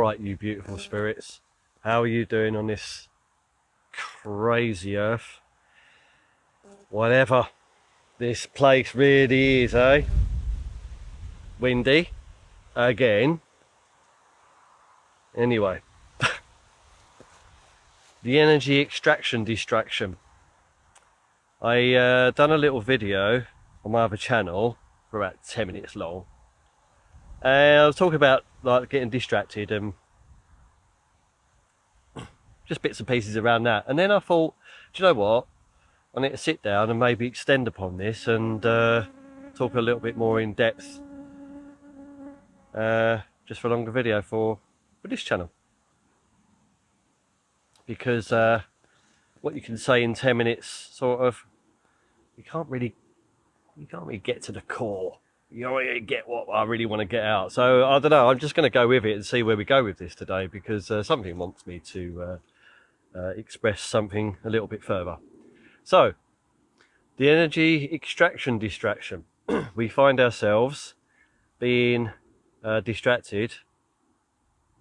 alright, you beautiful spirits? How are you doing on this crazy earth? Whatever this place really is, eh? Windy again. Anyway, the energy extraction distraction. I done a little video on my other channel for about 10 minutes long, and I was talking about like getting distracted and just bits and pieces around that. And then I thought, do you know what, I need to sit down and maybe extend upon this and talk a little bit more in depth, just for a longer video for this channel, because what you can say in 10 minutes, sort of, you can't really get to the core. You don't really get what I really want to get out. So I don't know, I'm just going to go with it and see where we go with this today, because something wants me to express something a little bit further. So, the energy extraction distraction. We find ourselves being distracted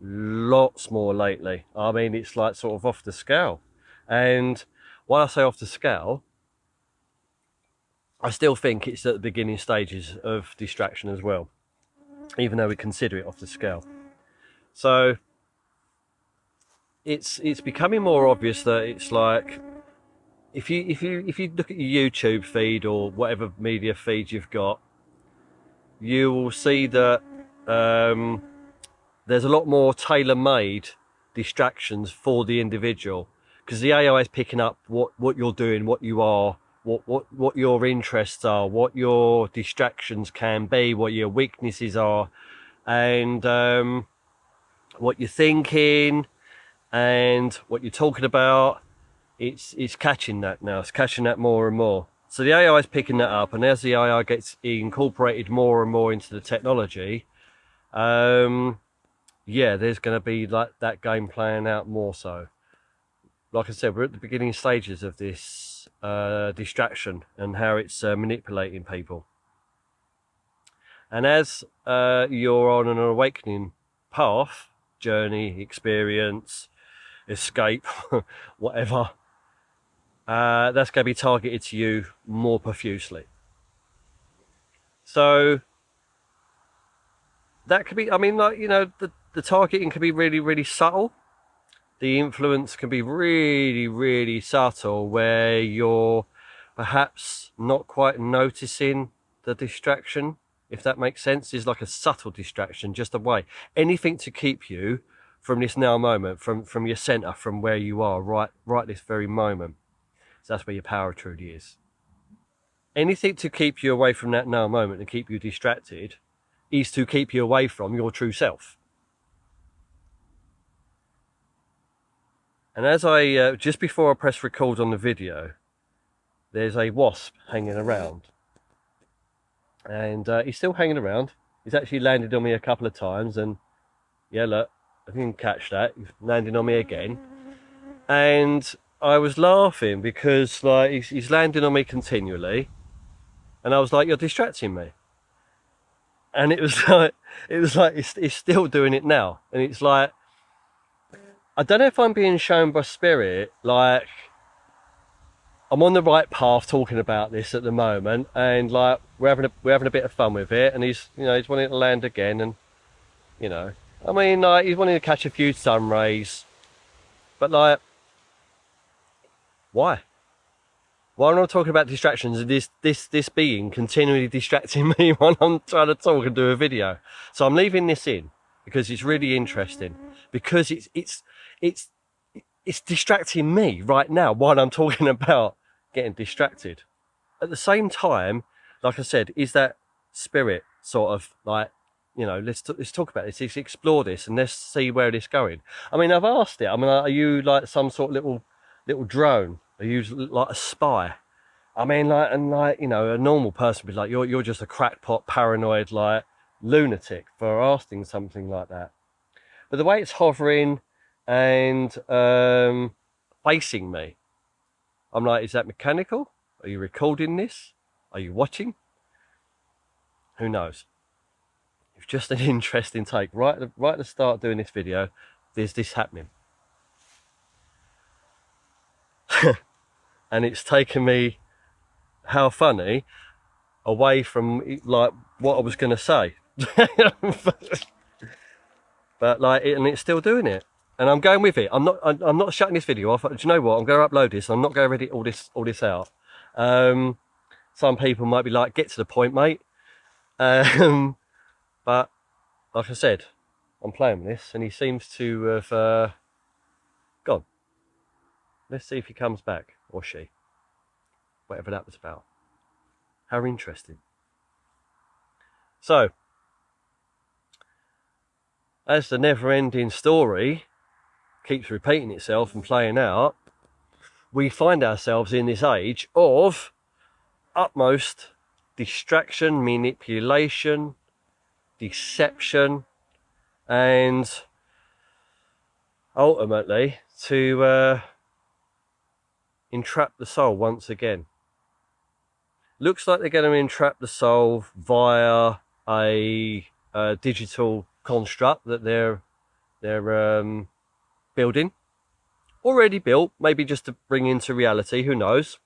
lots more lately. I mean, it's like sort of off the scale. And when I say off the scale, I still think it's at the beginning stages of distraction as well, even though we consider it off the scale. So it's becoming more obvious that it's like, if you look at your YouTube feed or whatever media feed you've got, you will see that there's a lot more tailor-made distractions for the individual, because the AI is picking up what you're doing, what you are, what your interests are, what your distractions can be, what your weaknesses are, and what you're thinking and what you're talking about. It's catching that now. It's catching that more and more. So the AI is picking that up, and as the AI gets incorporated more and more into the technology, yeah, there's going to be like that game playing out more so. Like I said, we're at the beginning stages of this distraction and how it's manipulating people. And as you're on an awakening path, journey, experience, escape, whatever, that's going to be targeted to you more profusely. So that could be, I mean, like, you know, the targeting can be really, really subtle. The influence can be really, really subtle, where you're perhaps not quite noticing the distraction, if that makes sense. Is like a subtle distraction, just away. Anything to keep you from this now moment, from your center, from where you are right this very moment. So that's where your power truly is. Anything to keep you away from that now moment and keep you distracted is to keep you away from your true self. And as I, just before I press record on the video, there's a wasp hanging around. And he's still hanging around. He's actually landed on me a couple of times, and yeah, look, I didn't catch that. He's landing on me again. And I was laughing because like he's landing on me continually. And I was like, you're distracting me. And it was like, it's still doing it now. And it's like, I don't know if I'm being shown by spirit, like I'm on the right path talking about this at the moment, and like we're having a bit of fun with it, and he's wanting to land again, and I mean, like, he's wanting to catch a few sun rays, but like, why am I talking about distractions? This being continually distracting me when I'm trying to talk and do a video. So I'm leaving this in because it's really interesting, because it's distracting me right now while I'm talking about getting distracted. At the same time, like I said, is that spirit sort of like, let's talk about this, let's explore this, and let's see where this going. I mean, I've asked it. I mean, are you like some sort of little drone? Are you like a spy? I mean, like, and like, a normal person would be like, you're just a crackpot, paranoid, like lunatic for asking something like that. But the way it's hovering and facing me, I'm like, is that mechanical? Are you recording this? Are you watching? Who knows? It's just an interesting take. Right at the start doing this video, there's this happening. And it's taken me, how funny, away from like what I was going to say. But like, and it's still doing it, and I'm going with it. I'm not shutting this video off. Do you know what? I'm going to upload this. I'm not going to edit all this out. Some people might be like, get to the point, mate. But like I said, I'm playing with this, and he seems to have gone. Let's see if he comes back, or she, whatever that was about. How interesting. So, as the never-ending story keeps repeating itself and playing out, we find ourselves in this age of utmost distraction, manipulation, deception, and ultimately to entrap the soul once again. Looks like they're going to entrap the soul via a digital construct that they're building, already built, maybe just to bring into reality, who knows.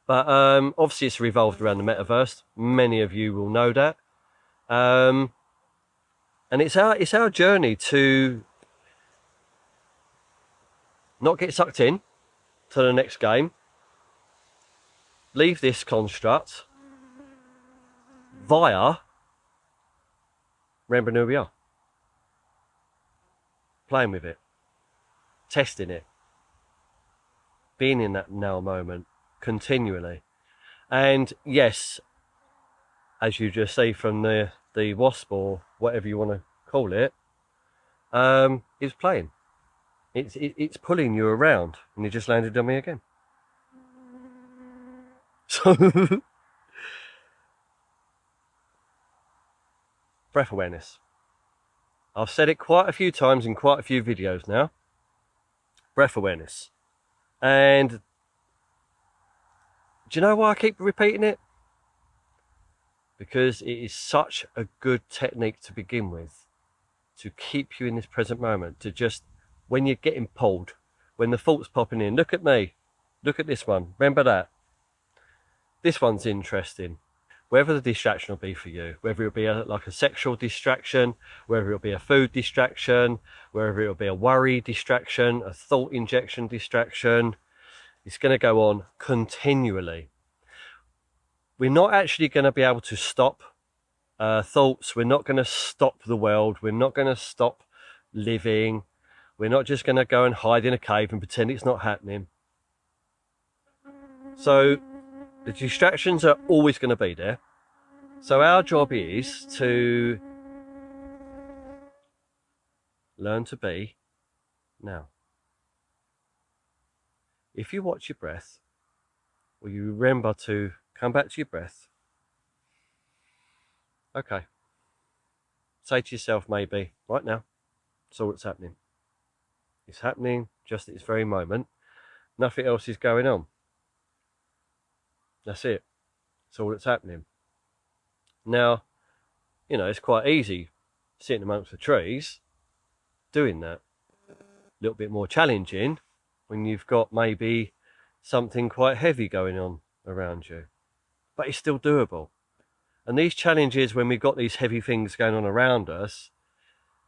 But obviously it's revolved around the metaverse. Many of you will know that. And it's our journey to not get sucked in to the next game, leave this construct via remembering who we are, playing with it, testing it, being in that now moment continually. And yes, as you just see from the wasp, or whatever you want to call it, is playing. It's pulling you around, and you just landed on me again. So breath awareness. I've said it quite a few times in quite a few videos now. Breath awareness. And do you know why I keep repeating it? Because it is such a good technique to begin with, to keep you in this present moment, to just, when you're getting pulled, when the thoughts popping in, look at me, look at this one, remember that, this one's interesting. Whether the distraction will be for you, whether it'll be like a sexual distraction, whether it'll be a food distraction, whether it'll be a worry distraction, a thought injection distraction, it's going to go on continually. We're not actually going to be able to stop thoughts. We're not going to stop the world. We're not going to stop living. We're not just going to go and hide in a cave and pretend it's not happening. So the distractions are always going to be there. So our job is to learn to be now. If you watch your breath, or you remember to come back to your breath, okay, say to yourself, maybe right now, that's all that's happening. It's happening just at this very moment. Nothing else is going on. That's it. That's all that's happening. Now, you know, it's quite easy sitting amongst the trees doing that. A little bit more challenging when you've got maybe something quite heavy going on around you. But it's still doable. And these challenges, when we've got these heavy things going on around us,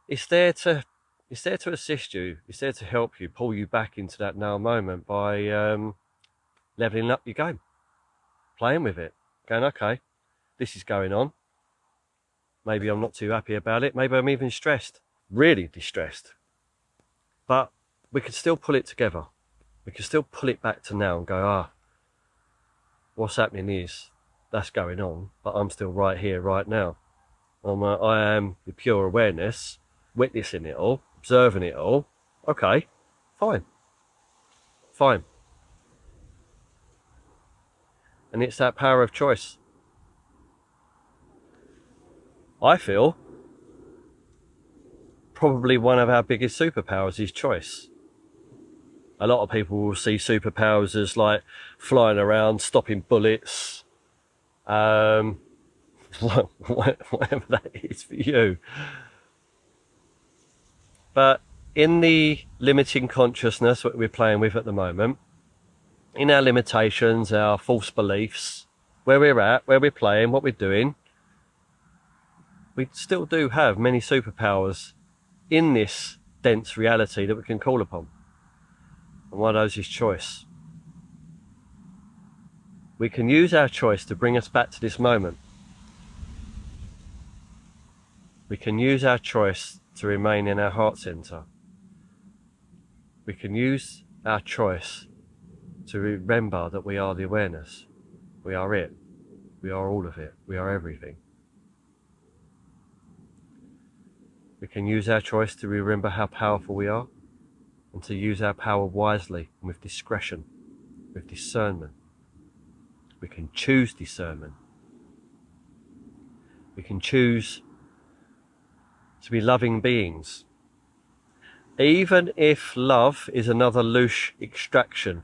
it's there to assist you. It's there to help you, pull you back into that now moment by leveling up your game, playing with it, going, okay, this is going on. Maybe I'm not too happy about it. Maybe I'm even stressed, really distressed. But we can still pull it together. We can still pull it back to now and go, what's happening is that's going on, but I'm still right here, right now. I am the pure awareness, witnessing it all, observing it all. Okay, fine. Fine. And it's that power of choice. I feel probably one of our biggest superpowers is choice. A lot of people will see superpowers as like flying around, stopping bullets, whatever that is for you. But in the limiting consciousness that we're playing with at the moment, in our limitations, our false beliefs, where we're at, where we're playing, what we're doing, we still do have many superpowers in this dense reality that we can call upon. And one of those is choice. We can use our choice to bring us back to this moment. We can use our choice to remain in our heart center. We can use our choice to remember that we are the awareness. We are it. We are all of it. We are everything. We can use our choice to remember how powerful we are and to use our power wisely and with discretion, with discernment. We can choose discernment. We can choose to be loving beings. Even if love is another loose distraction.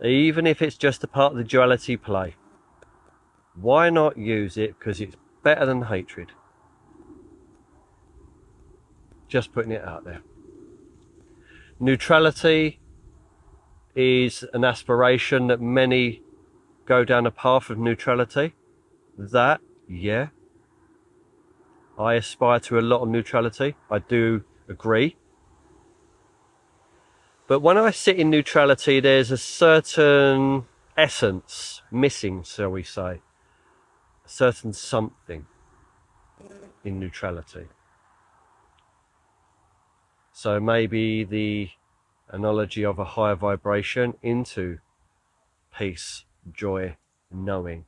Even if it's just a part of the duality play. Why not use it? Because it's better than hatred. Just putting it out there. Neutrality is an aspiration that many go down a path of neutrality. That, yeah. I aspire to a lot of neutrality. I do agree. But when I sit in neutrality, there's a certain essence missing, shall we say. A certain something in neutrality. So maybe the analogy of a higher vibration into peace, joy, knowing.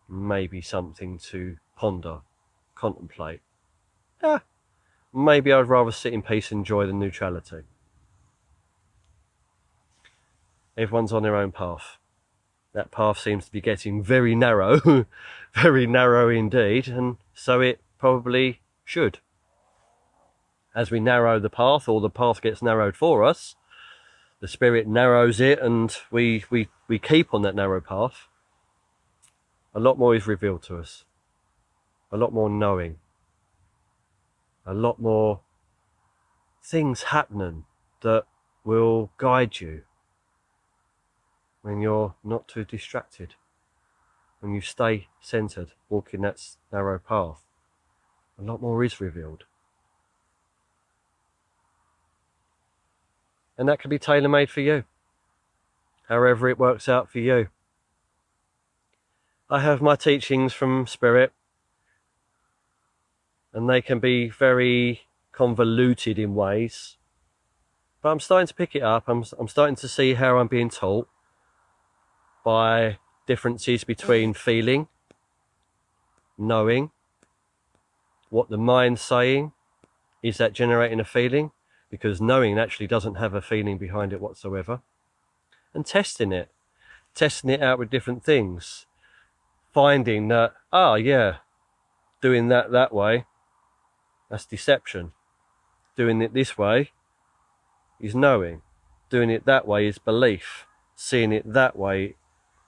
Maybe something to ponder, contemplate. Maybe I'd rather sit in peace and joy than neutrality. Everyone's on their own path. That path seems to be getting very narrow, very narrow indeed, and so it probably should. As we narrow the path, or the path gets narrowed for us, the spirit narrows it and we keep on that narrow path, a lot more is revealed to us. A lot more knowing. A lot more things happening that will guide you when you're not too distracted, when you stay centered, walking that narrow path. A lot more is revealed. And that can be tailor-made for you, however it works out for you. I have my teachings from Spirit, and they can be very convoluted in ways, but I'm starting to pick it up. I'm starting to see how I'm being taught by differences between feeling, knowing, what the mind's saying. Is that generating a feeling? Because knowing actually doesn't have a feeling behind it whatsoever. And testing it out with different things, finding that, doing that way, that's deception. Doing it this way is knowing. Doing it that way is belief. Seeing it that way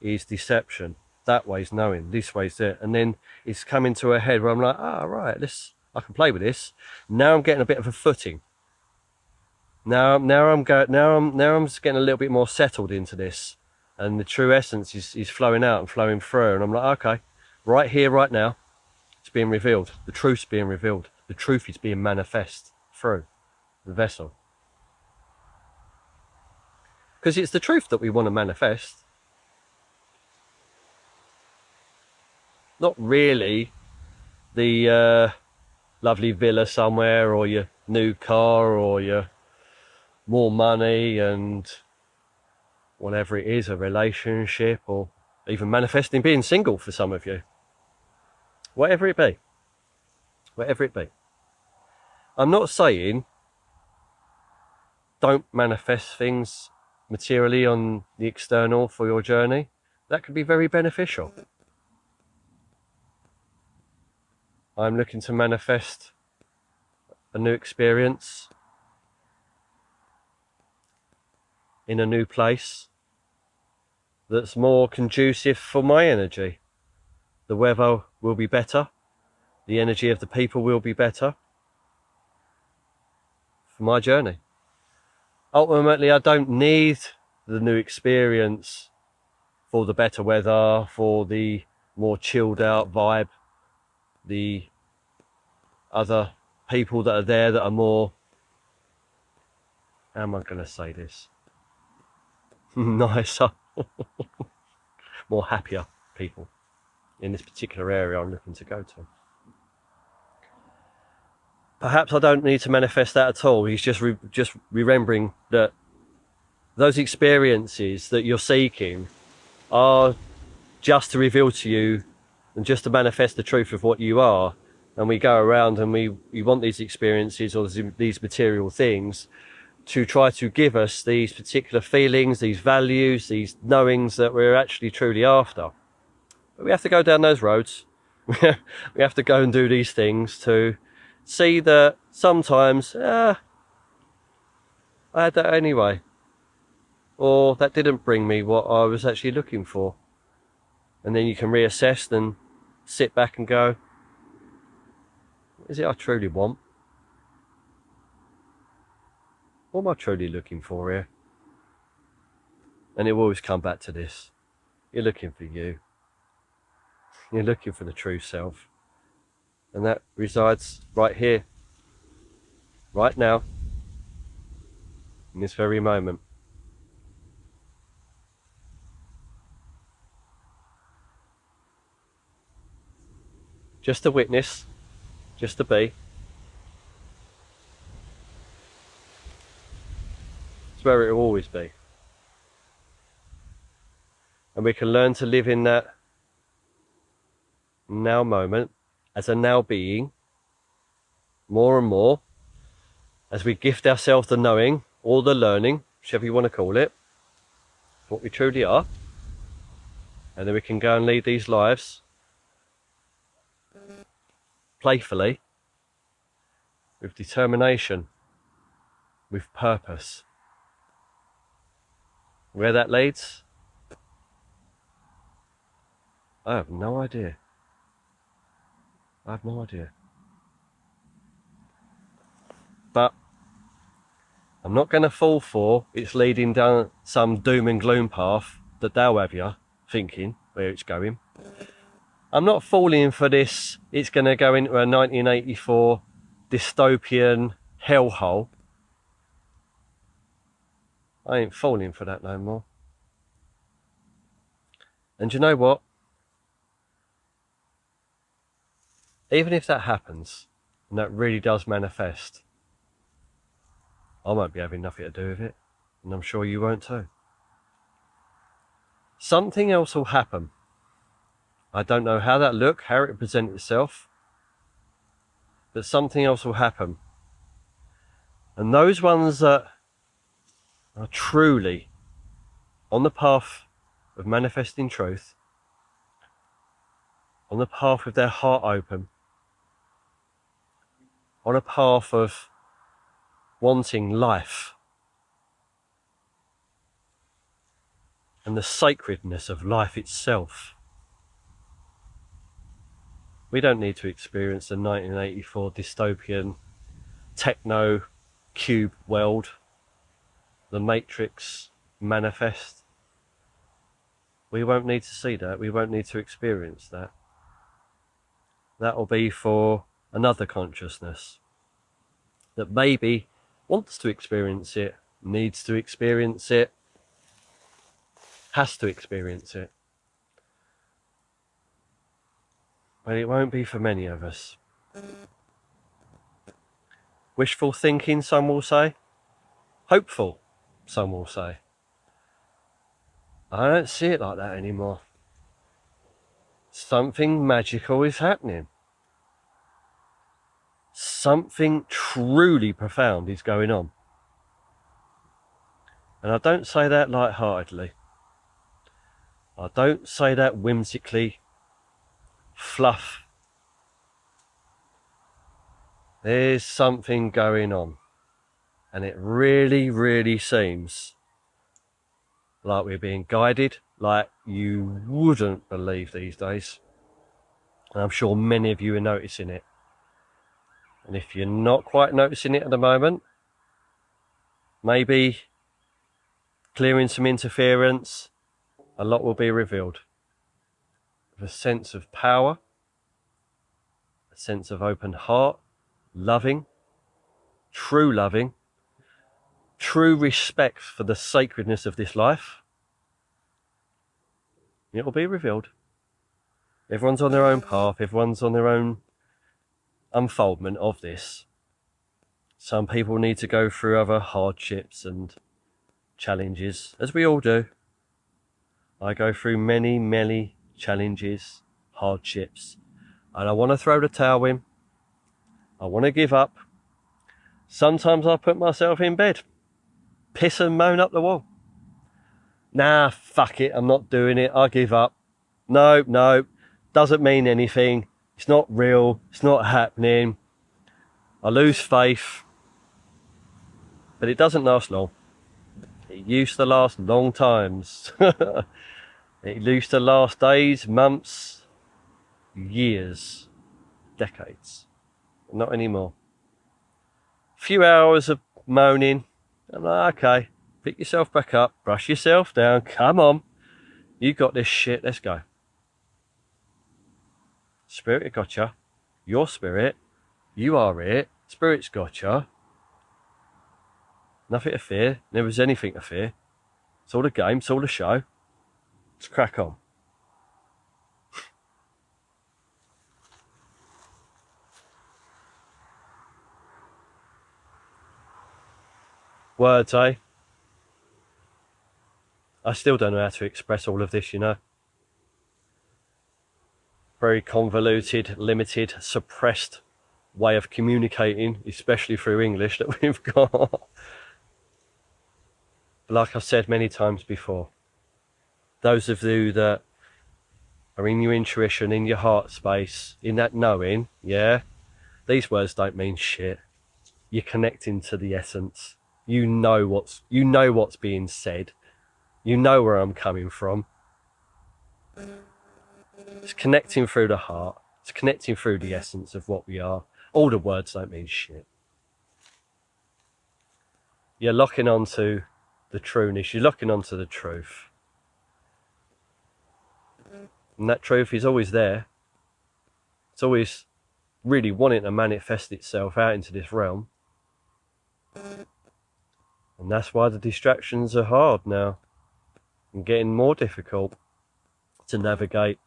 is deception. That way is knowing. This way is it. And then it's coming to a head where I'm like, right, I can play with this. Now I'm getting a bit of a footing. Now I'm just getting a little bit more settled into this, and the true essence is flowing out and flowing through, and I'm like, okay, right here, right now, it's being revealed. The truth's being revealed. The truth is being manifest through the vessel. Because it's the truth that we want to manifest. Not really the lovely villa somewhere, or your new car, or your more money, and whatever it is, a relationship, or even manifesting being single for some of you. Whatever it be. I'm not saying don't manifest things materially on the external for your journey. That could be very beneficial. I'm looking to manifest a new experience in a new place, that's more conducive for my energy. The weather will be better. The energy of the people will be better for my journey. Ultimately, I don't need the new experience for the better weather, for the more chilled out vibe, the other people that are there that are more, how am I going to say this, nicer, more happier people in this particular area I'm looking to go to. Perhaps I don't need to manifest that at all. He's just remembering that those experiences that you're seeking are just to reveal to you and just to manifest the truth of what you are. And we go around and we want these experiences or these material things to try to give us these particular feelings, these values, these knowings that we're actually truly after. But we have to go down those roads. We have to go and do these things to see that sometimes I had that anyway, or that didn't bring me what I was actually looking for. And then you can reassess and sit back and go, what is it I truly want? What am I truly looking for here? And it will always come back to this. You're looking for you. You're looking for the true self. And that resides right here, right now, in this very moment. Just to witness, just to be. It's where it will always be. And we can learn to live in that now moment, as a now being, more and more, as we gift ourselves the knowing, or the learning, whichever you want to call it, what we truly are. And then we can go and lead these lives playfully, with determination, with purpose. Where that leads, I have no idea. I have no idea. But I'm not going to fall for it's leading down some doom and gloom path that they'll have you thinking where it's going. I'm not falling for this, it's going to go into a 1984 dystopian hellhole. I ain't falling for that no more. And you know what? Even if that happens, and that really does manifest, I won't be having nothing to do with it, and I'm sure you won't too. Something else will happen. I don't know how that look, how it present itself, but something else will happen. And those ones that are truly on the path of manifesting truth, on the path with their heart open, on a path of wanting life and the sacredness of life itself. We don't need to experience the 1984 dystopian techno cube world, the Matrix manifest. We won't need to see that. We won't need to experience that. That will be for another consciousness that maybe wants to experience it, needs to experience it, has to experience it. But it won't be for many of us. Wishful thinking, some will say. Hopeful, some will say. I don't see it like that anymore. Something magical is happening. Something truly profound is going on. And I don't say that lightheartedly. I don't say that whimsically, fluff. There's something going on. And it really, really seems like we're being guided like you wouldn't believe these days. And I'm sure many of you are noticing it. And if you're not quite noticing it at the moment, maybe clearing some interference, a lot will be revealed. With a sense of power, a sense of open heart, loving, true respect for the sacredness of this life. It will be revealed. Everyone's on their own path, everyone's on their own unfoldment of this. Some people need to go through other hardships and challenges, as we all do. I go through many challenges, hardships, and I want to throw the towel in. I want to give up. Sometimes I put myself in bed, piss and moan up the wall. Nah, fuck it, I'm not doing it, I give up. No, doesn't mean anything. It's not real, it's not happening. I lose faith. But it doesn't last long. It used to last long times. It used to last days, months, years, decades. Not anymore. Few hours of moaning. I'm like, okay, pick yourself back up, brush yourself down, come on. You got this shit, let's go. Spirit gotcha. Your spirit. You are it. Spirit's gotcha. Nothing to fear. Never was anything to fear. It's all a game. It's all a show. Let's crack on. Words, eh? I still don't know how to express all of this, you know. Very convoluted, limited, suppressed way of communicating, especially through English, that we've got. Like I've said many times before, those of you that are in your intuition, in your heart space, in that knowing, yeah, these words don't mean shit. You're connecting to the essence. You know what's being said. You know where I'm coming from. It's connecting through the heart. It's connecting through the essence of what we are. All the words don't mean shit. You're locking onto the trueness. You're locking onto the truth. And that truth is always there. It's always really wanting to manifest itself out into this realm. And that's why the distractions are hard now. And getting more difficult to navigate.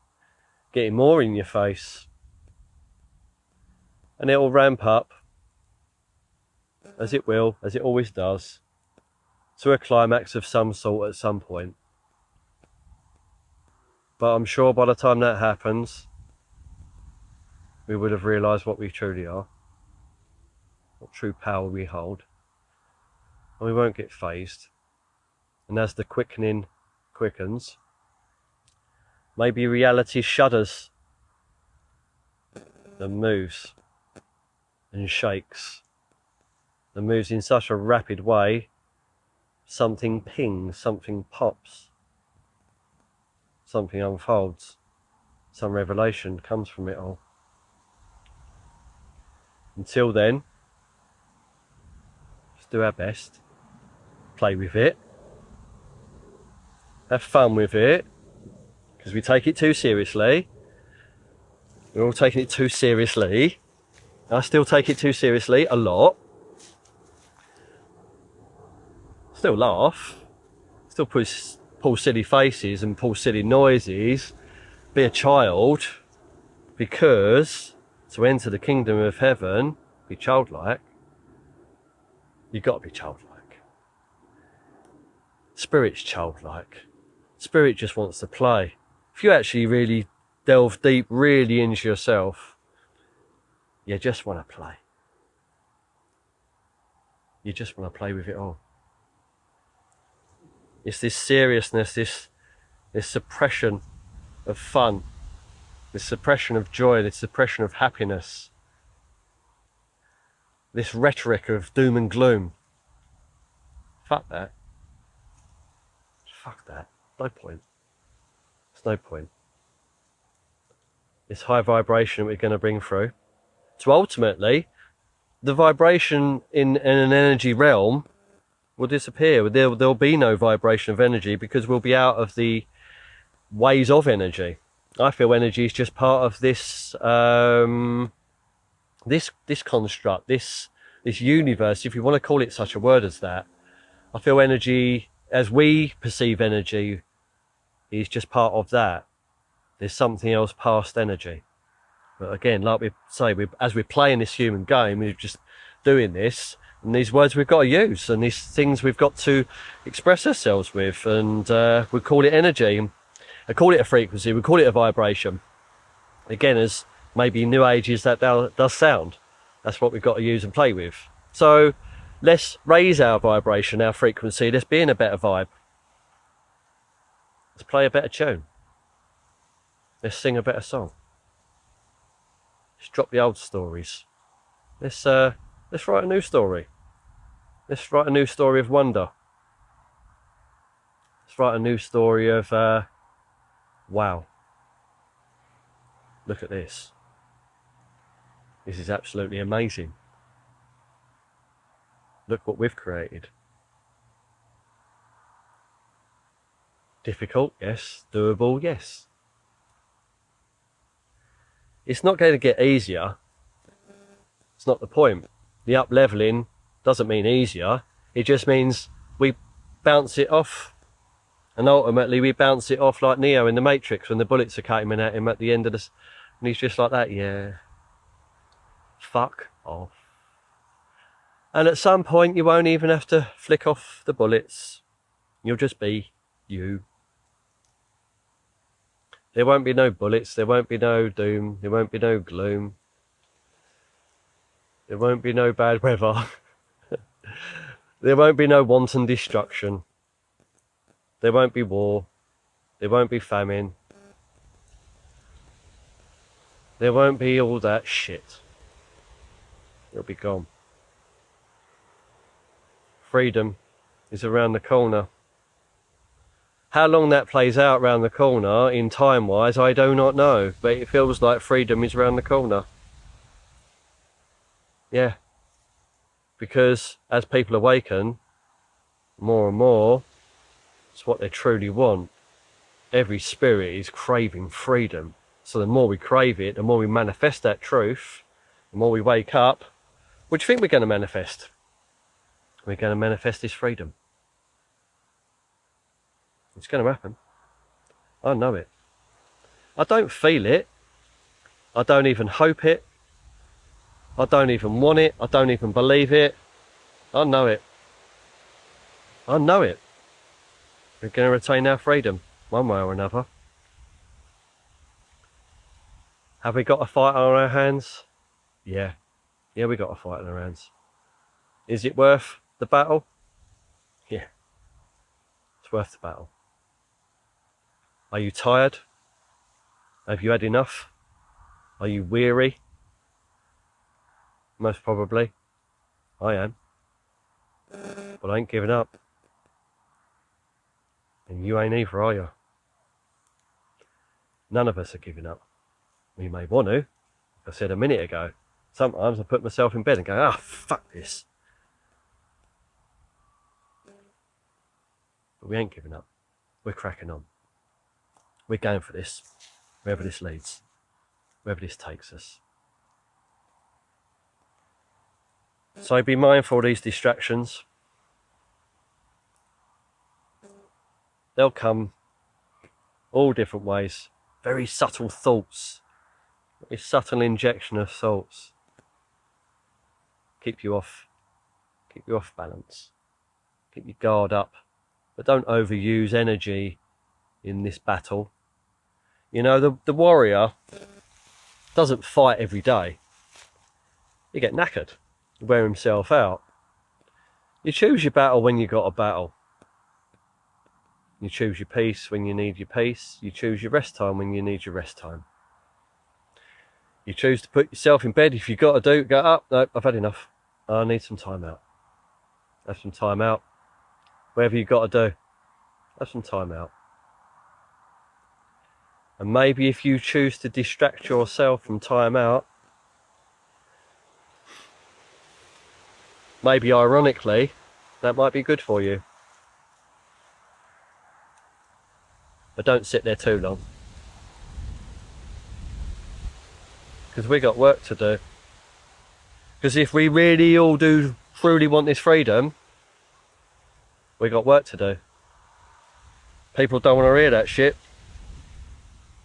Getting more in your face. And it will ramp up, as it will, as it always does, to a climax of some sort at some point. But I'm sure by the time that happens, we would have realised what we truly are, what true power we hold, and we won't get phased. And as the quickening quickens, maybe reality shudders and moves and shakes and moves in such a rapid way, something pings, something pops, something unfolds, some revelation comes from it all. Until then, let's do our best, play with it, have fun with it, because we take it too seriously. We're all taking it too seriously. I still take it too seriously a lot. Still laugh, still pull silly faces and pull silly noises, be a child, because to enter the kingdom of heaven, be childlike, you've got to be childlike. Spirit's childlike. Spirit just wants to play. If you actually really delve deep, really into yourself, you just want to play. You just want to play with it all. It's this seriousness, this suppression of fun, this suppression of joy, this suppression of happiness, this rhetoric of doom and gloom. Fuck that. Fuck that. No point. There's no point. This high vibration that we're going to bring through. So ultimately, the vibration in an energy realm will disappear. There'll be no vibration of energy because we'll be out of the ways of energy. I feel energy is just part of this this construct, this universe, if you want to call it such a word as that. I feel energy, as we perceive energy, is just part of that. There's something else past energy. But again, like we say, as we're playing this human game, we're just doing this, and these words we've got to use, and these things we've got to express ourselves with, and we call it energy. I call it a frequency, we call it a vibration. Again, as maybe new ages that does sound, that's what we've got to use and play with. So let's raise our vibration, our frequency. Let's be in a better vibe. Let's play a better tune. Let's sing a better song. Let's drop the old stories. Let's write a new story. Let's write a new story of wonder. Let's write a new story of wow. Look at this. This is absolutely amazing. Look what we've created. Difficult, yes. Doable, yes. It's not going to get easier. It's not the point. The up-leveling doesn't mean easier. It just means we bounce it off. And ultimately we bounce it off like Neo in the Matrix when the bullets are coming at him at the end of this. And he's just like that, yeah. Fuck off. And at some point you won't even have to flick off the bullets. You'll just be you. There won't be no bullets, there won't be no doom, there won't be no gloom. There won't be no bad weather. There won't be no wanton destruction. There won't be war. There won't be famine. There won't be all that shit. It'll be gone. Freedom is around the corner. How long that plays out around the corner in time-wise, I do not know. But it feels like freedom is around the corner. Yeah. Because as people awaken, more and more, it's what they truly want. Every spirit is craving freedom. So the more we crave it, the more we manifest that truth, the more we wake up. What do you think we're going to manifest? We're going to manifest this freedom. It's going to happen. I know it. I don't feel it. I don't even hope it. I don't even want it. I don't even believe it. I know it. I know it. We're going to retain our freedom, one way or another. Have we got a fight on our hands? Yeah. Yeah, we got a fight on our hands. Is it worth the battle? Yeah. It's worth the battle. Are you tired? Have you had enough? Are you weary? Most probably. I am. But I ain't giving up. And you ain't either, are you? None of us are giving up. We may want to. Like I said a minute ago, sometimes I put myself in bed and go, fuck this. But we ain't giving up. We're cracking on. We're going for this, wherever this leads, wherever this takes us. So be mindful of these distractions. They'll come all different ways. Very subtle thoughts. A subtle injection of thoughts. Keep you off balance. Keep your guard up. But don't overuse energy in this battle. You know, the warrior doesn't fight every day. You get knackered. You wear himself out. You choose your battle when you got a battle. You choose your peace when you need your peace. You choose your rest time when you need your rest time. You choose to put yourself in bed if you've got to do, go up. No, I've had enough. I need some time out. Have some time out. Whatever you've got to do, have some time out. And maybe if you choose to distract yourself from time out, maybe ironically, that might be good for you. But don't sit there too long. Because we got work to do. Because if we really all do truly want this freedom, we got work to do. People don't want to hear that shit.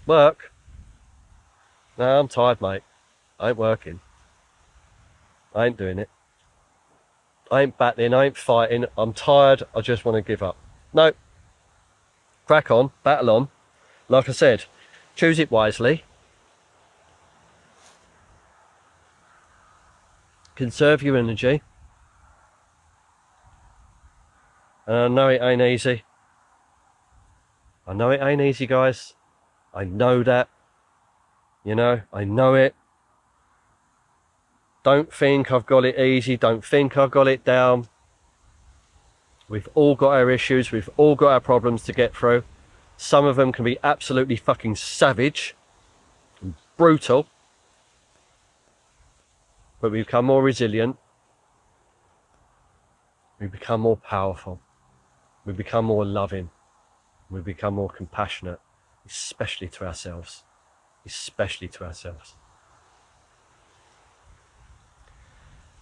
Work? No, I'm tired, mate. I ain't working. I ain't doing it. I ain't battling, I ain't fighting. I'm tired, I just want to give up. No. Crack on, battle on. Like I said, choose it wisely. Conserve your energy. And I know it ain't easy. I know it ain't easy, guys. I know that. You know, I know it. Don't think I've got it easy. Don't think I've got it down. We've all got our issues. We've all got our problems to get through. Some of them can be absolutely fucking savage and brutal. But we become more resilient. We become more powerful. We become more loving. We become more compassionate, especially to ourselves. Especially to ourselves.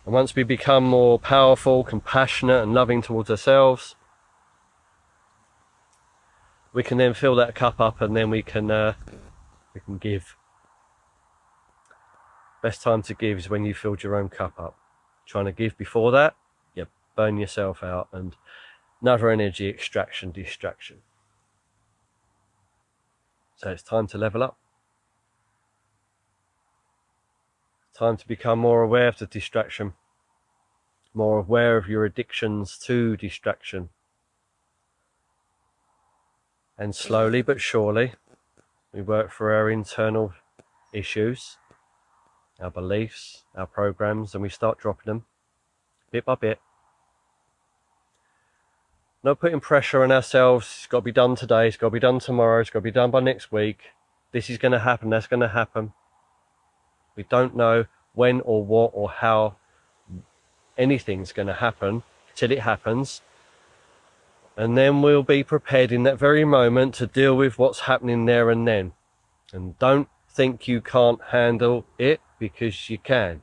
And once we become more powerful, compassionate and loving towards ourselves, we can then fill that cup up, and then we can give. Best time to give is when you filled your own cup up. Trying to give before that, you burn yourself out, and another energy extraction, distraction. So it's time to level up. Time to become more aware of the distraction, more aware of your addictions to distraction. And slowly but surely, we work through our internal issues, our beliefs, our programs, and we start dropping them bit by bit. Not putting pressure on ourselves. It's got to be done today, it's got to be done tomorrow, it's got to be done by next week. This is going to happen, that's going to happen. We don't know when or what or how anything's going to happen till it happens. And then we'll be prepared in that very moment to deal with what's happening there and then. And don't think you can't handle it, because you can.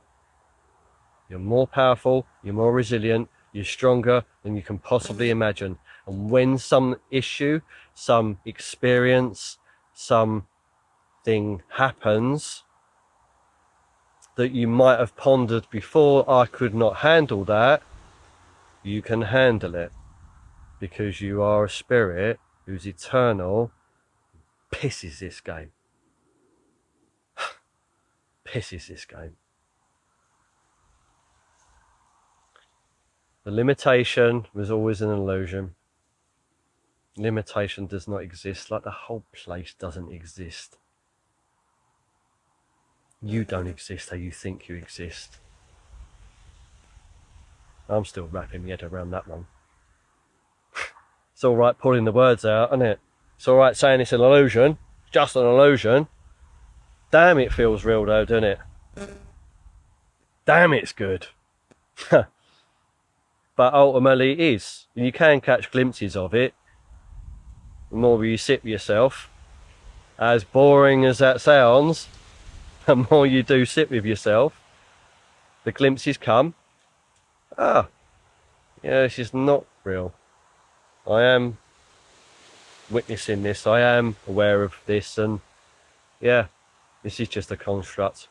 You're more powerful, you're more resilient, you're stronger than you can possibly imagine. And when some issue, some experience, something happens that you might have pondered before, I could not handle that, you can handle it. Because you are a spirit who's eternal. Pisses this game. Pisses this game. The limitation was always an illusion. Limitation does not exist, like the whole place doesn't exist. You don't exist how you think you exist. I'm still wrapping my head around that one. It's alright pulling the words out, isn't it? It's alright saying it's an illusion, just an illusion. Damn, it feels real though, doesn't it? Damn, it's good. But ultimately it is. You can catch glimpses of it. The more you sit with yourself, as boring as that sounds, the more you do sit with yourself, the glimpses come. Ah, yeah, this is not real. I am witnessing this, I am aware of this, and yeah, this is just a construct.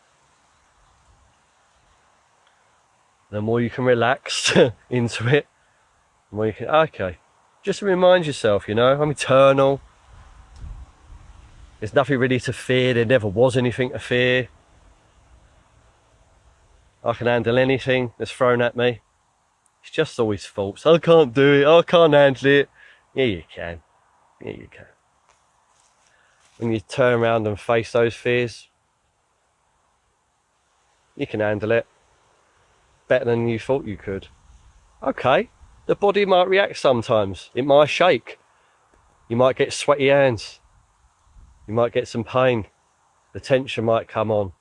The more you can relax into it, the more you can, okay, just to remind yourself, you know, I'm eternal. There's nothing really to fear, there never was anything to fear. I can handle anything that's thrown at me. It's just always false. I can't do it, I can't handle it. Yeah, you can. Yeah, you can. When you turn around and face those fears, you can handle it better than you thought you could. Okay, the body might react sometimes. It might shake. You might get sweaty hands. You might get some pain. The tension might come on.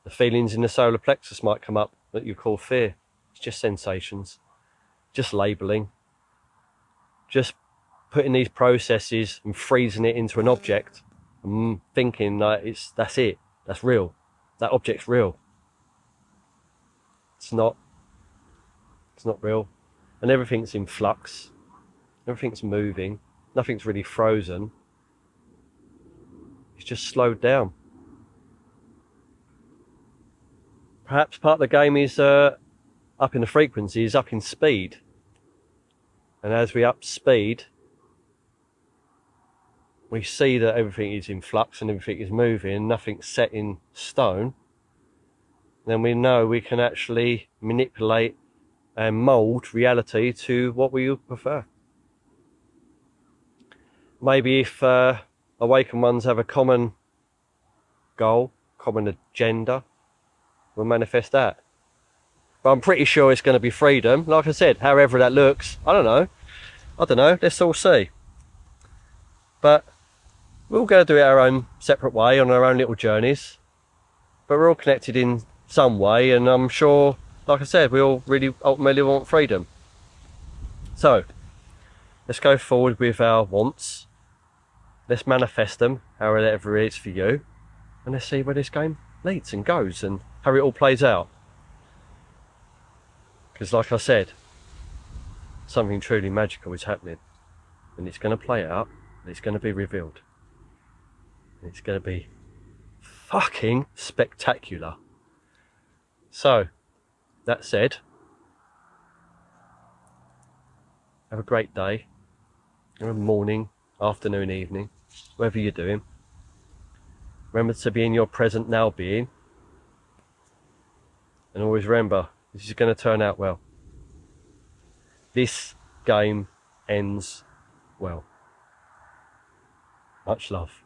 The feelings in the solar plexus might come up that you call fear. It's just sensations, just labelling, just putting these processes and freezing it into an object and thinking that that's it, that's real, that object's real. It's not real. And everything's in flux, everything's moving, nothing's really frozen. It's just slowed down. Perhaps part of the game is up in the frequencies, up in speed. And as we up speed, we see that everything is in flux and everything is moving, nothing's set in stone. Then we know we can actually manipulate and mould reality to what we would prefer. Maybe if awakened ones have a common goal, common agenda, we'll manifest that. But I'm pretty sure it's going to be freedom. Like I said, however that looks, I don't know. Let's all see. But we're all going to do it our own separate way, on our own little journeys. But we're all connected in some way, and I'm sure, like I said, we all really ultimately want freedom. So let's go forward with our wants. Let's manifest them, however it is for you. And let's see where this game leads and goes and how it all plays out. Because like I said, something truly magical is happening. And it's going to play out. And it's going to be revealed. And it's going to be fucking spectacular. So, that said, have a great day. Have a morning, afternoon, evening, whatever you're doing. Remember to be in your present now being. And always remember, this is going to turn out well. This game ends well. Much love.